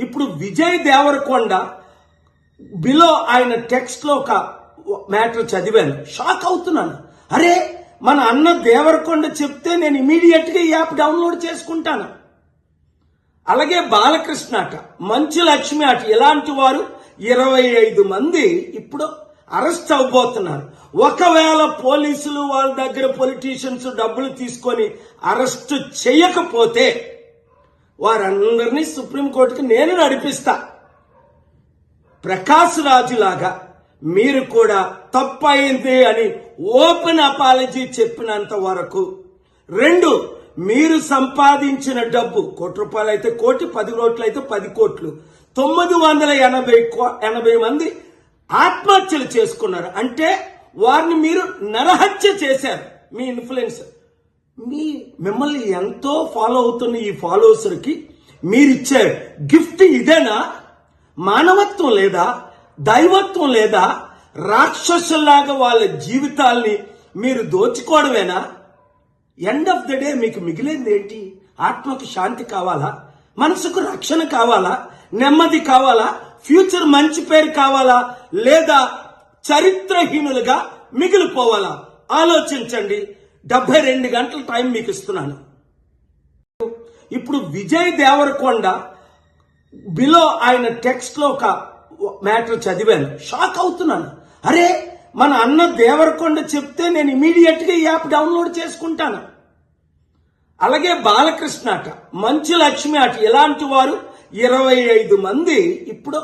ఇప్పుడు విజయ్ దేవరకొండ బిలో ఆయన టెక్స్ట్ లో ఒక మ్యాటర్ చదివాను, షాక్ అవుతున్నాను. అరే, మన అన్న దేవరకొండ చెప్తే నేను ఇమీడియట్ గా ఈ యాప్ డౌన్లోడ్ చేసుకుంటాను. అలాగే బాలకృష్ణ అట, మంచు లక్ష్మి అట, ఇలాంటి వారు 25 మంది ఇప్పుడు అరెస్ట్ అవబోతున్నారు. ఒకవేళ పోలీసులు వాళ్ళ దగ్గర పొలిటీషియన్స్ డబ్బులు తీసుకొని అరెస్ట్ చేయకపోతే వారందరినీ సుప్రీంకోర్టుకి నేను నడిపిస్తా. ప్రకాష్ రాజు లాగా మీరు కూడా తప్పయింది అని ఓపెన్ అపాలజీ చెప్పినంత వరకు. 2, మీరు సంపాదించిన డబ్బు ₹1 అయితే 1 కోటి, 10 కోట్లు అయితే 10 కోట్లు, 980 మంది ఆత్మహత్యలు చేసుకున్నారు. అంటే వారిని మీరు నరహత్య చేశారు. మీ ఇన్ఫ్లుయెన్స్, మిమ్మల్ని ఎంతో ఫాలో అవుతున్న ఈ ఫాలోవర్స్కి మీరిచ్చే గిఫ్ట్ ఇదేనా? మానవత్వం లేదా? దైవత్వం లేదా? రాక్షసుల్లాగా వాళ్ళ జీవితాల్ని మీరు దోచుకోవడమేనా? ఎండ్ ఆఫ్ ద డే మీకు మిగిలింది ఏంటి? ఆత్మకు శాంతి కావాలా? మనసుకు రక్షణ కావాలా? నెమ్మది కావాలా? ఫ్యూచర్ మంచి పేరు కావాలా? లేదా చరిత్రహీనులుగా మిగిలిపోవాలా? ఆలోచించండి. 72 గంటల టైం మీకు ఇస్తున్నాను. ఇప్పుడు విజయ్ దేవరకొండ బిలో ఆయన టెక్స్ట్ లో ఒక మ్యాటర్ చదివాను, షాక్ అవుతున్నాను. అరే, మన అన్న దేవరకొండ చెప్తే నేను ఇమీడియట్ గా ఈ యాప్ డౌన్లోడ్ చేసుకుంటాను. అలాగే బాలకృష్ణ అట, మంచు లక్ష్మి అట, ఇలాంటి వారు 25 మంది ఇప్పుడు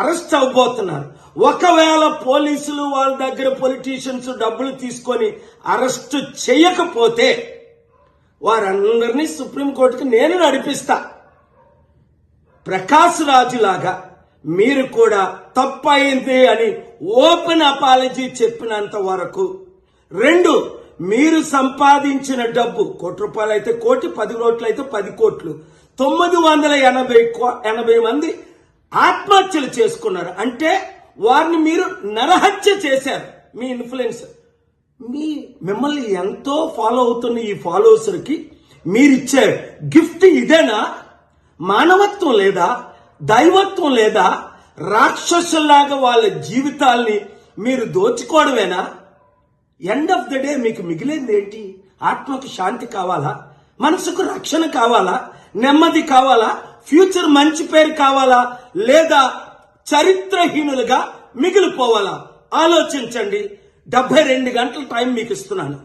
అరెస్ట్ అవబోతున్నారు. ఒకవేళ పోలీసులు వాళ్ళ దగ్గర పొలిటీషియన్స్ డబ్బులు తీసుకొని అరెస్ట్ చేయకపోతే వారందరినీ సుప్రీంకోర్టుకి నేను నడిపిస్తా. ప్రకాష్ రాజు లాగా మీరు కూడా తప్పయింది అని ఓపెన్ అపాలజీ చెప్పినంత వరకు. 2, మీరు సంపాదించిన డబ్బు ₹1 అయితే 1 కోటి, 10 కోట్లు అయితే 10 కోట్లు, 980 మంది ఆత్మహత్యలు చేసుకున్నారు. అంటే వారిని మీరు నరహత్య చేశారు. మీ ఇన్ఫ్లుయెన్స్, మిమ్మల్ని ఎంతో ఫాలో అవుతున్న ఈ ఫాలోవర్స్కి మీరిచ్చే గిఫ్ట్ ఇదేనా? మానవత్వం లేదా? దైవత్వం లేదా? రాక్షసుల్లాగా వాళ్ళ జీవితాల్ని మీరు దోచుకోవడమేనా? ఎండ్ ఆఫ్ ద డే మీకు మిగిలింది ఏంటి? ఆత్మకు శాంతి కావాలా? మనసుకు రక్షణ కావాలా? నెమ్మది కావాలా? ఫ్యూచర్ మంచి పేరు కావాలా? లేదా చరిత్రహీనులుగా మిగిలిపోవాలా? ఆలోచించండి. 72 గంటల టైం మీకు ఇస్తున్నాను.